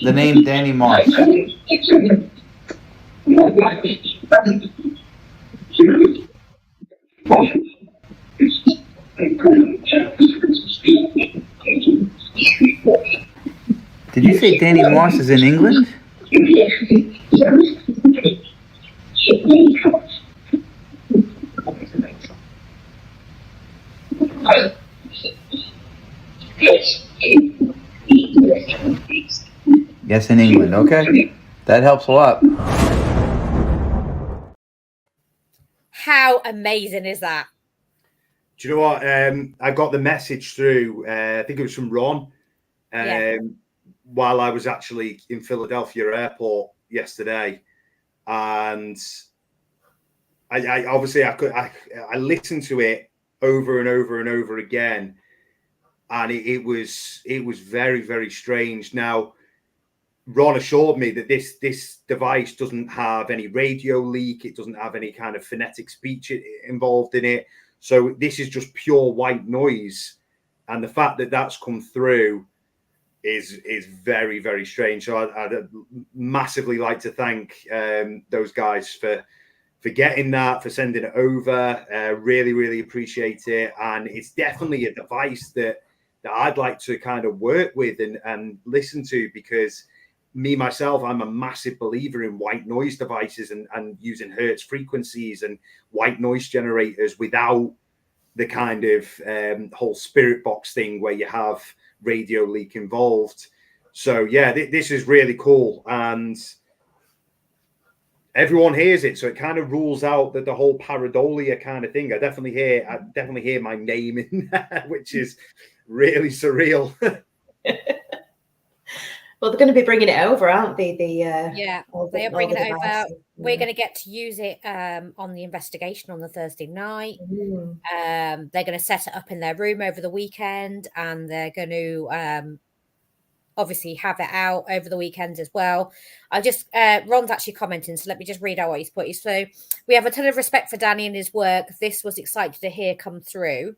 the name Danny Moss? Did you say Danny Moss is in England? Yes, in England. Okay. That helps a lot. How amazing is that? Do you know what? I got the message through, I think it was from Ron, while I was actually in Philadelphia airport yesterday. And I obviously I listened to it over and over and over again. And it was very, very strange. Now, Ron assured me that this device doesn't have any radio leak. It doesn't have any kind of phonetic speech involved in it. So this is just pure white noise. And the fact that that's come through is very, very strange. So I'd massively like to thank those guys for getting that, for sending it over. Really, really appreciate it. And it's definitely a device that I'd like to kind of work with and listen to, because me, myself, I'm a massive believer in white noise devices and using Hertz frequencies and white noise generators without the kind of whole spirit box thing where you have radio leak involved. So, yeah, this is really cool. And everyone hears it. So it kind of rules out that the whole pareidolia kind of thing. I definitely hear my name in there, which is really surreal. Well, they're going to be bringing it over, aren't they? Yeah, they are bringing it over. devices. We're going to get to use it on the investigation on the Thursday night. Mm. They're going to set it up in their room over the weekend, and they're going to obviously have it out over the weekend as well. I just Ron's actually commenting, so let me just read out what he's put. So we have a ton of respect for Danny and his work. This was excited to hear come through.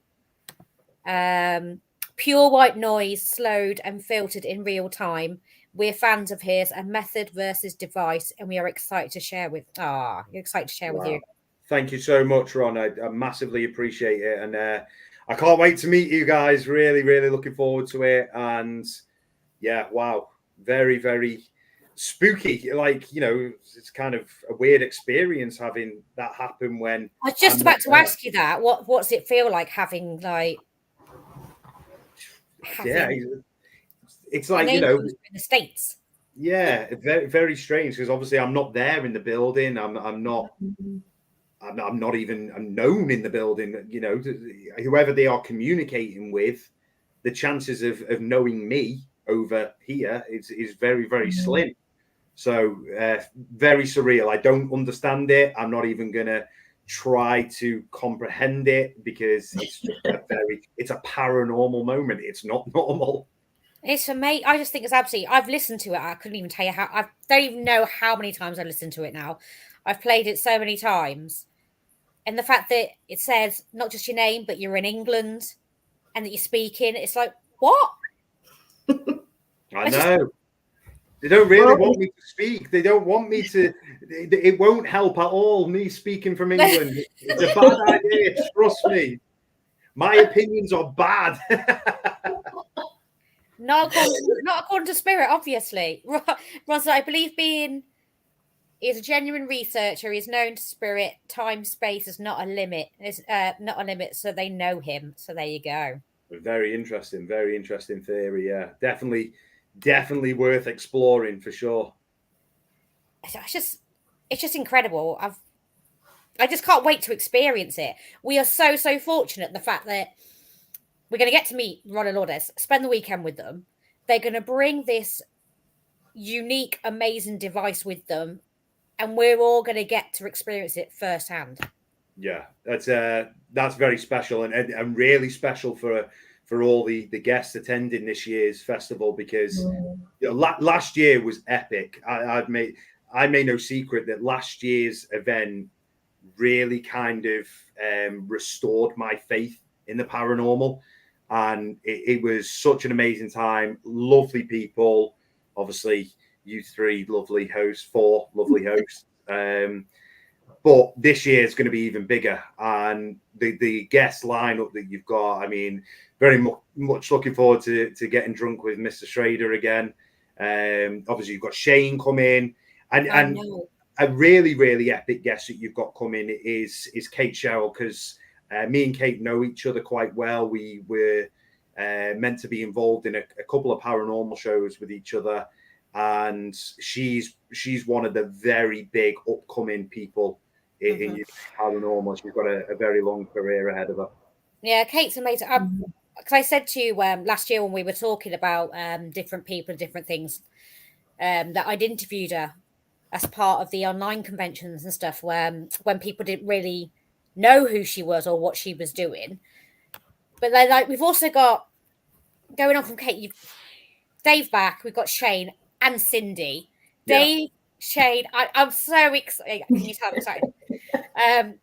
Pure white noise, slowed and filtered in real time. We're fans of his, a method versus device, and we are excited to share with. You're excited to share with you. Thank you so much, Ron. I massively appreciate it, and I can't wait to meet you guys. Really, really looking forward to it. And yeah, wow, very, very spooky. Like, you know, it's kind of a weird experience having that happen when. I was just about to ask you that. What's it feel like having like? Yeah, it's like, you know, in the States. Yeah, very, very strange because obviously I'm not there in the building. I'm not. I'm not even known in the building. You know, whoever they are communicating with, the chances of knowing me over here is very, very slim. So very surreal. I don't understand it. I'm not even gonna try to comprehend it because it's just it's a paranormal moment. It's not normal. It's amazing. I just think it's absolutely. I've listened to it. I couldn't even tell you how. I don't even know how many times I listened to it now. I've played it so many times, and the fact that it says not just your name, but you're in England, and that you're speaking. It's like what? I know. They don't really want me to speak. They don't want me to. It won't help at all. Me speaking from England. It's a bad idea. Trust me. My opinions are bad. Not according to Spirit, obviously. Ron, I believe he's a genuine researcher. He's known to Spirit. Time, space is not a limit. It's not a limit, so they know him. So there you go. Very interesting theory. Yeah, definitely worth exploring for sure. It's just incredible. I just can't wait to experience it. We are so fortunate the fact that we're going to get to meet Ron and Lourdes, spend the weekend with them. They're going to bring this unique, amazing device with them, and we're all going to get to experience it firsthand. Yeah, that's very special and really special for all the guests attending this year's festival because you know, last year was epic. I made no secret that last year's event really kind of restored my faith in the paranormal. And it was such an amazing time. Lovely people, obviously you three lovely hosts, four lovely hosts. But this year is going to be even bigger. And the guest lineup that you've got, I mean, very much looking forward to getting drunk with Mr. Schrader again. Obviously you've got Shane coming and a really, really epic guest that you've got coming is Kate Sherrill because me and Kate know each other quite well. We were meant to be involved in a couple of paranormal shows with each other, and she's one of the very big upcoming people in paranormal. She's got a very long career ahead of her. Yeah, Kate's amazing. Because I said to you last year when we were talking about different people, different things, that I'd interviewed her as part of the online conventions and stuff when people didn't really know who she was or what she was doing. But then, like, we've also got going on from Kate, Dave back, we've got Shane and Cindy. Dave, Shane, I'm so excited. Can you tell I'm excited?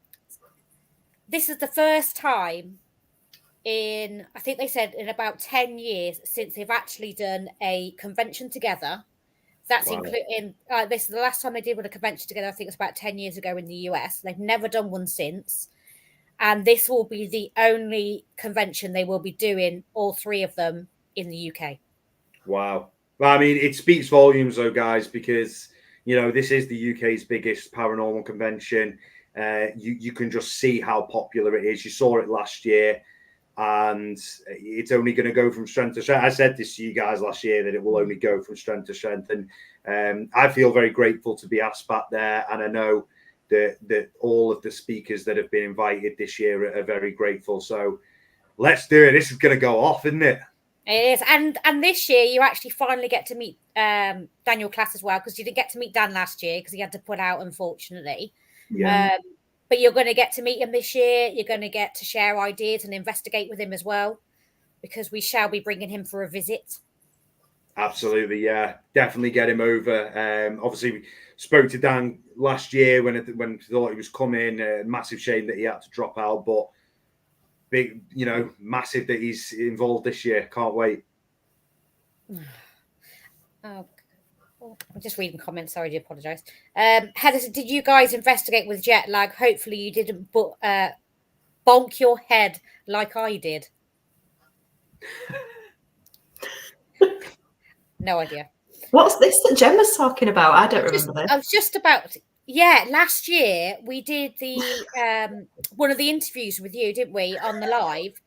This is the first time in, I think they said in about 10 years since they've actually done a convention together. That's including this is the last time they did with a convention together. I think it's about 10 years ago in the US. They've never done one since. And this will be the only convention they will be doing, all three of them, in the UK. Wow. Well, I mean, it speaks volumes, though, guys, because, you know, this is the UK's biggest paranormal convention. You can just see how popular it is. You saw it last year, and it's only going to go from strength to strength. I said this to you guys last year that it will only go from strength to strength. And I feel very grateful to be asked back there. And I know that all of the speakers that have been invited this year are very grateful. So let's do it. This is going to go off, isn't it? It is, and this year you actually finally get to meet Daniel Class as well, because you didn't get to meet Dan last year because he had to put out, unfortunately. Yeah. But you're going to get to meet him this year. You're going to get to share ideas and investigate with him as well, because we shall be bringing him for a visit. Absolutely, yeah, definitely get him over. Obviously, we spoke to Dan last year when we thought he was coming. Massive shame that he had to drop out, but big, massive that he's involved this year. Can't wait. Oh, I'm just reading comments. Sorry, I do apologise. Heather, did you guys investigate with jet lag? Hopefully, you didn't bonk your head like I did. No idea. What's this that Gemma's talking about? I don't remember this. I was just about. Yeah, last year we did the one of the interviews with you, didn't we, on the live?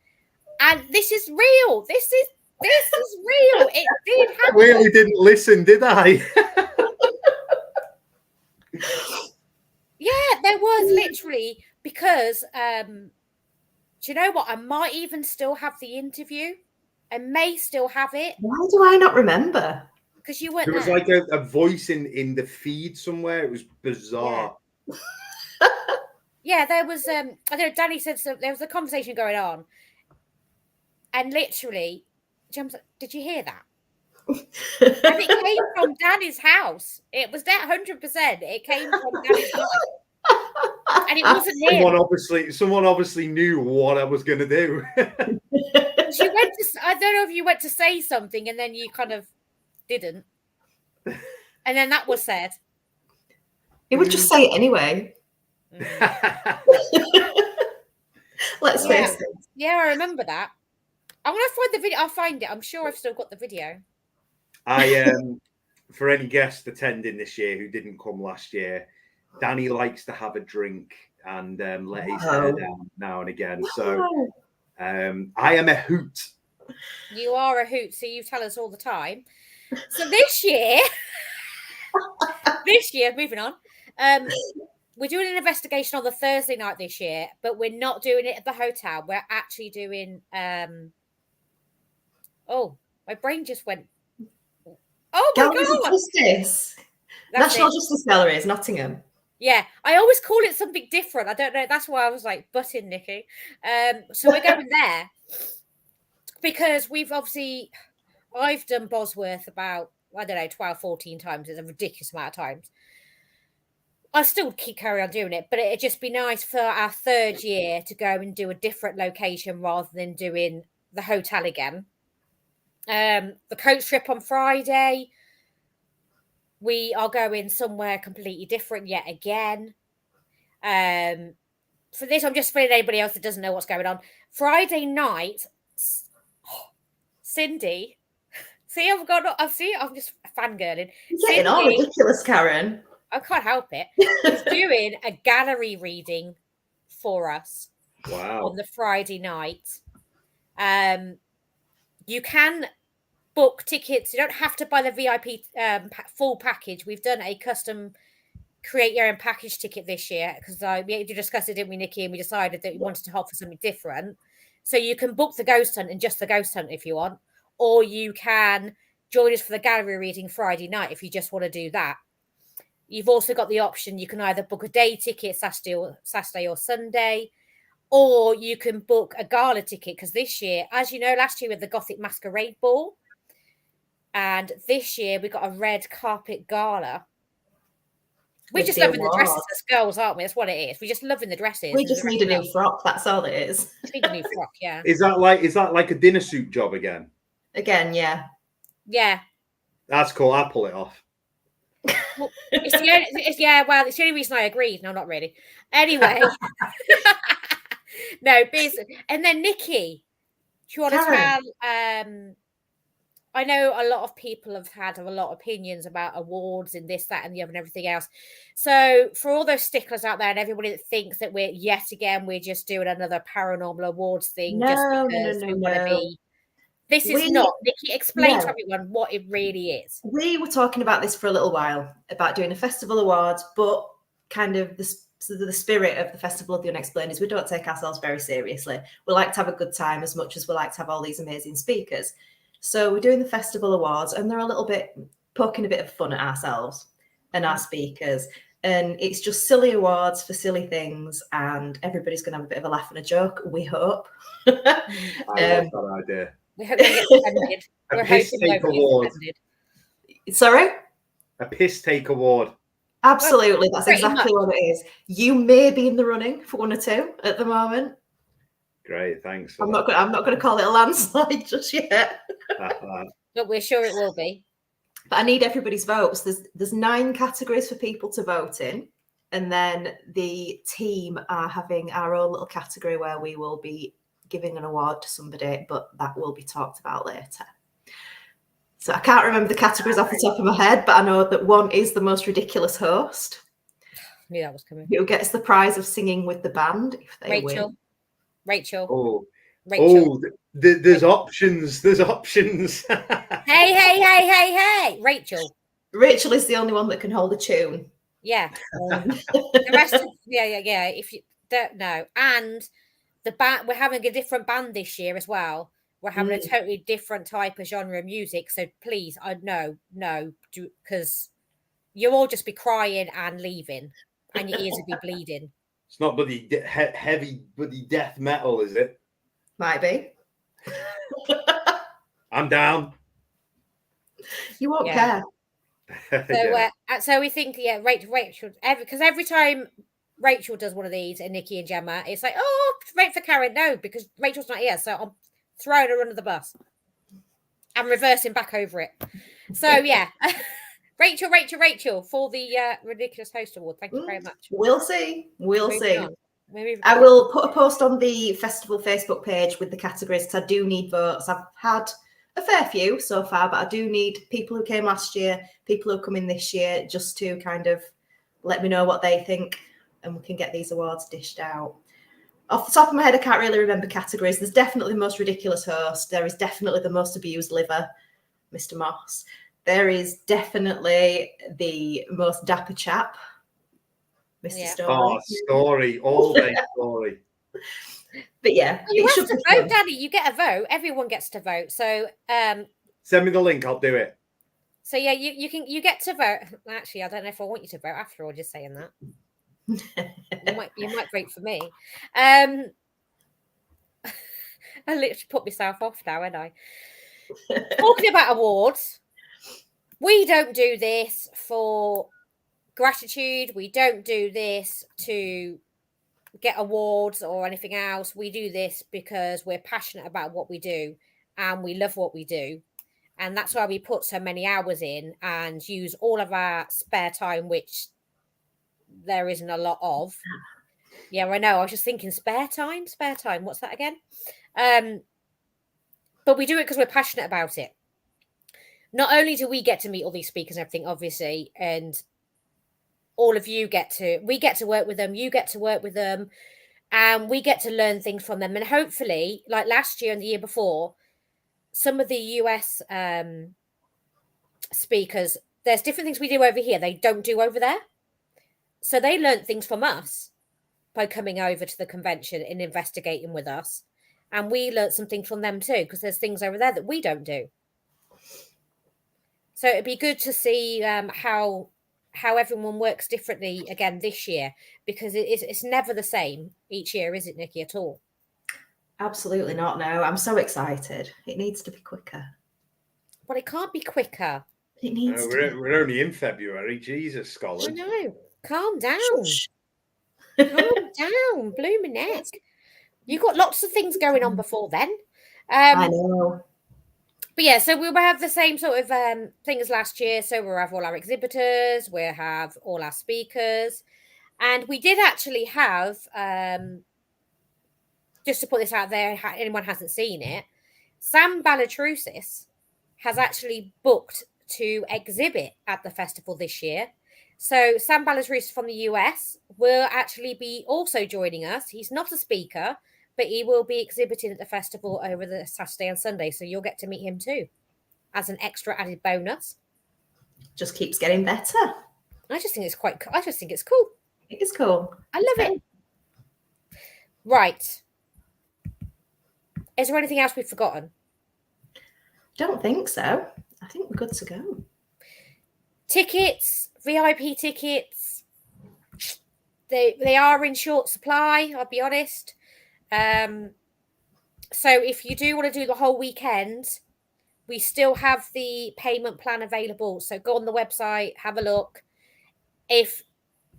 And this is real. This is real. It did happen. I really didn't listen, did I? Yeah, there was literally, because do you know what? I might even still have the interview. I may still have it. Why do I not remember? Because you weren't there was there. like a voice in the feed somewhere. It was bizarre. Yeah, there was. I don't know. Danny said so. There was a conversation going on, and literally, Jem's like, "Did you hear that?" And it came from Danny's house. It was that 100%. It came from Danny's house, and it wasn't him. Someone obviously knew what I was going to do. She went to. I don't know if you went to say something, and then you kind of didn't, and then that was said. He would just say it anyway. Let's face it. Yeah, I remember that. I'm gonna find the video. I'll find it. I'm sure I've still got the video. For any guests attending this year who didn't come last year, Danny likes to have a drink and let his hair down now and again. So I am a hoot. You are a hoot, so you tell us all the time. So this year, moving on, we're doing an investigation on the Thursday night this year, but we're not doing it at the hotel. We're actually doing oh, my brain just went. Oh my Galleries God. of Justice. National Justice Galleries, Nottingham. Yeah, I always call it something different. I don't know. That's why I was like, butting Nikki. So we're going there because I've done Bosworth about, I don't know, 12, 14 times. It's a ridiculous amount of times. I still carry on doing it, but it'd just be nice for our third year to go and do a different location rather than doing the hotel again. The coach trip on Friday, we are going somewhere completely different yet again. For this, I'm just for anybody else that doesn't know what's going on. Friday night, Cindy. See, I'm just fangirling. You're getting all ridiculous, Karen. I can't help it. She's doing a gallery reading for us. Wow. On the Friday night. You can book tickets. You don't have to buy the VIP full package. We've done a custom create your own package ticket this year because we discussed it, didn't we, Nikki? And we decided that we wanted to offer something different. So you can book the ghost hunt and just the ghost hunt if you want, or you can join us for the gallery reading Friday night if you just want to do that. You've also got the option, you can either book a day ticket Saturday or Sunday, or you can book a gala ticket because this year, as you know, last year we had the Gothic Masquerade Ball, and this year we got a red carpet gala. We're just loving the dresses as girls, aren't we? That's what it is. We're just loving the dresses. We just need a new frock. That's all it is. We need a new frock, yeah. Is that like a dinner suit job again? Again, yeah. Yeah. That's cool. I'll pull it off. Well, it's the only reason I agreed. No, not really. Anyway. No, basically. And then Nikki, do you want to tell? I know a lot of people have had a lot of opinions about awards and this, that, and the other, and everything else. So for all those sticklers out there and everybody that thinks that we're just doing another paranormal awards thing just because we want to be. This is not. Nikki, explain to everyone what it really is. We were talking about this for a little while, about doing a festival awards, but kind of So the spirit of the Festival of the Unexplained is we don't take ourselves very seriously. We like to have a good time as much as we like to have all these amazing speakers. So we're doing the festival awards, and they're a little bit poking a bit of fun at ourselves and our speakers. And it's just silly awards for silly things, and everybody's going to have a bit of a laugh and a joke, we hope. I love that idea. We hope they get offended. A We're piss hoping take nobody's award. offended. Sorry? A piss take award. Absolutely, that's Pretty exactly what it is. You may be in the running for 1 or 2 at the moment. Great, thanks. I'm not going to call it a landslide just yet. But we're sure it will be. But I need everybody's votes. There's 9 categories for people to vote in, and then the team are having our own little category where we will be giving an award to somebody, but that will be talked about later. So I can't remember the categories off the top of my head, but I know that one is the most ridiculous host. I knew that was coming. Who gets the prize of singing with the band if they win. Rachel. There's options. There's options. Hey. Rachel. Rachel is the only one that can hold a tune. Yeah. The rest of, yeah. If you don't know. And the band, we're having a different band this year as well. We're having a totally different type of genre of music. So please, no, because you'll all just be crying and leaving, and your ears will be bleeding. It's not bloody heavy bloody death metal, is it? Might be. I'm down. You won't care. So we think, Rachel, because every time Rachel does one of these and Nikki and Gemma, it's like, oh, wait for Karen. No, because Rachel's not here. So I'm throwing her under the bus and reversing back over it. So, yeah. Rachel, for the Ridiculous Host Award. Thank you very much. We'll see. Moving on. I will put a post on the festival Facebook page with the categories, because I do need votes. I've had a fair few so far, but I do need people who came last year, people who come in this year, just to kind of let me know what they think, and we can get these awards dished out. Off the top of my head, I can't really remember categories. There's definitely the most ridiculous host. There is definitely the most abused liver, Mr. Moss. There is definitely the most dapper chap, Mr. Story. Oh, Story, all day Story. But yeah, you have to vote, Daddy. You get a vote. Everyone gets to vote. So send me the link. I'll do it. So yeah, you get to vote. Actually, I don't know if I want you to vote after all. Just saying that. you might vote for me. I literally put myself off now, ain't I? Talking about awards, we don't do this for gratitude. We don't do this to get awards or anything else. We do this because we're passionate about what we do and we love what we do. And that's why we put so many hours in and use all of our spare time, which there isn't a lot of. Yeah, I know. I was just thinking spare time. What's that again? But we do it because we're passionate about it. Not only do we get to meet all these speakers and everything, obviously, and all of you we get to work with them, you get to work with them, and we get to learn things from them. And hopefully, like last year and the year before, some of the US speakers, there's different things we do over here they don't do over there. So they learned things from us by coming over to the convention and investigating with us. And we learned something from them too, because there's things over there that we don't do. So it'd be good to see how everyone works differently again this year, because it's never the same each year, is it, Nikki, at all? Absolutely not. No, I'm so excited. It needs to be quicker. Well, it can't be quicker. It needs to be. We're only in February. Jesus, Scotland. I know. Calm down. Calm down. Blooming neck. You've got lots of things going on before then. I know. But yeah, so we'll have the same sort of thing as last year. So we'll have all our exhibitors, we'll have all our speakers. And we did actually have, just to put this out there, anyone hasn't seen it, Sam Balatrusis has actually booked to exhibit at the festival this year. So Sam Balatrusis from the US will actually be also joining us. He's not a speaker, but he will be exhibiting at the festival over the Saturday and Sunday. So you'll get to meet him too as an extra added bonus. Just keeps getting better. I just think it's cool. It is cool. I love it. Right. Is there anything else we've forgotten? Don't think so. I think we're good to go. Tickets, VIP tickets. They are in short supply, I'll be honest. So if you do want to do the whole weekend, we still have the payment plan available. So go on the website, have a look. If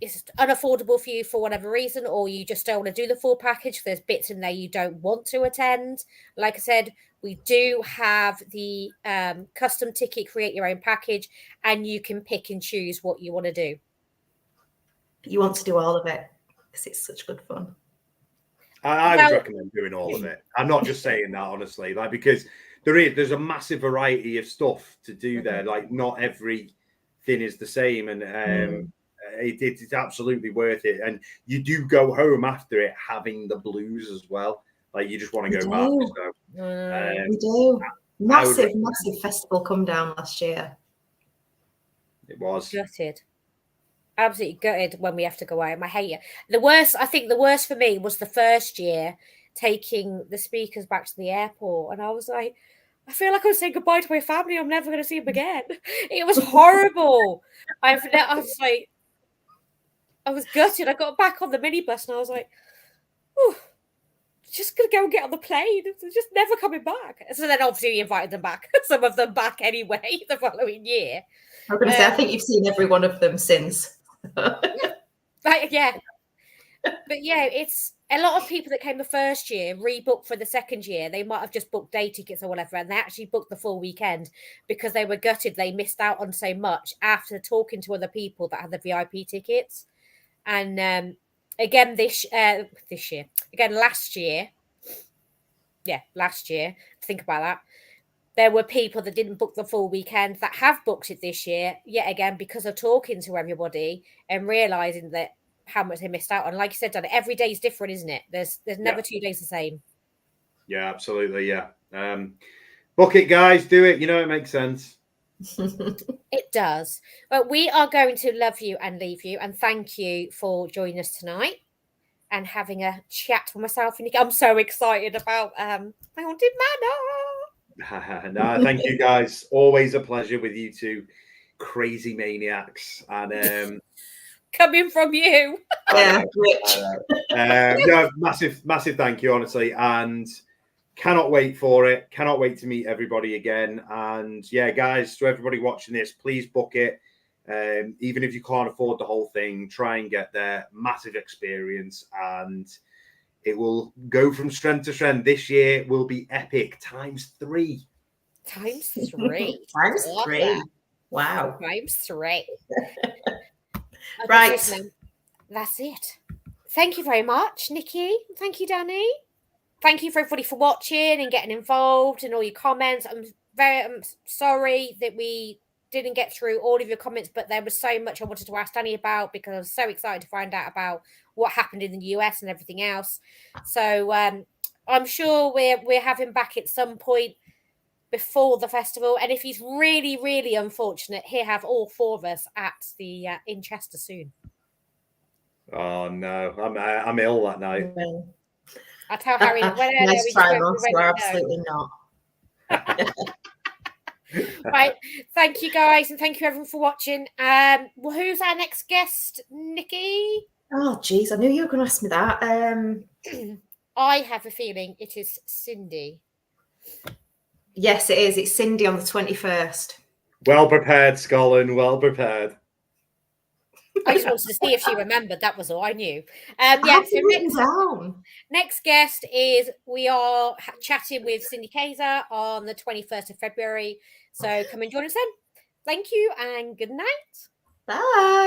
it's unaffordable for you for whatever reason, or you just don't want to do the full package, there's bits in there you don't want to attend. Like I said, we do have the custom ticket, create your own package, and you can pick and choose what you want to do. You want to do all of it because it's such good fun. I would recommend doing all of it. I'm not just saying that, honestly, like, because there's a massive variety of stuff to do there. Like, not everything is the same, and it's absolutely worth it. And you do go home after it having the blues as well. Like, you just want to go back. So, we do. Massive festival come down last year. It was gutted. Absolutely gutted when we have to go home. I hate it. I think the worst for me was the first year taking the speakers back to the airport. And I was like, I feel like I'm saying goodbye to my family. I'm never going to see them again. It was horrible. I was like, I was gutted. I got back on the minibus and I was like, oh, just going to go and get on the plane. They're just never coming back. So then obviously we invited them back, some of them back anyway, the following year. I was going to say, I think you've seen every one of them since. Yeah. But yeah, it's a lot of people that came the first year rebooked for the second year. They might have just booked day tickets or whatever, and they actually booked the full weekend because they were gutted. They missed out on so much after talking to other people that had the VIP tickets. And again, last year, think about that. There were people that didn't book the full weekend that have booked it this year, yet again, because of talking to everybody and realizing that how much they missed out on. Like you said, Dan, every day is different, isn't it? There's never 2 days the same. Yeah, absolutely. Yeah. Book it, guys. Do it. You know, it makes sense. It does. Well, we are going to love you and leave you. And thank you for joining us tonight and having a chat with myself. And I'm so excited about Haunted Manor. No, thank you, guys. Always a pleasure with you two crazy maniacs. And coming from you. Yeah, Rich. No, massive thank you, honestly. And cannot wait for it. Cannot wait to meet everybody again. And yeah, guys, to everybody watching this, please book it. Even if you can't afford the whole thing, try and get there. Massive experience. And it will go from strength to strength. This year will be epic times 3. Times 3. Times 3. Wow. Times 3. Right. That's it. Thank you very much, Nikki. Thank you, Danny. Thank you for everybody for watching and getting involved and all your comments. I'm sorry that we didn't get through all of your comments, but there was so much I wanted to ask Danny about because I was so excited to find out about what happened in the US and everything else. So I'm sure we're having back at some point before the festival. And if he's really, really unfortunate, he'll have all 4 of us at the in Chester soon. Oh no, I'm ill that night. I tell Harry nice try, Ross. We're absolutely not. Right, thank you guys, and thank you everyone for watching. Who's our next guest, Nikki? Oh geez, I knew you were going to ask me that. I have a feeling it is Cindy. Yes, it is. It's Cindy on the 21st. Well prepared, Scotland. Well prepared. I just wanted to see if she remembered. That was all I knew. So next guest is we are chatting with Cindy Kaiser on the 21st of February. So come and join us then. Thank you and good night. Bye.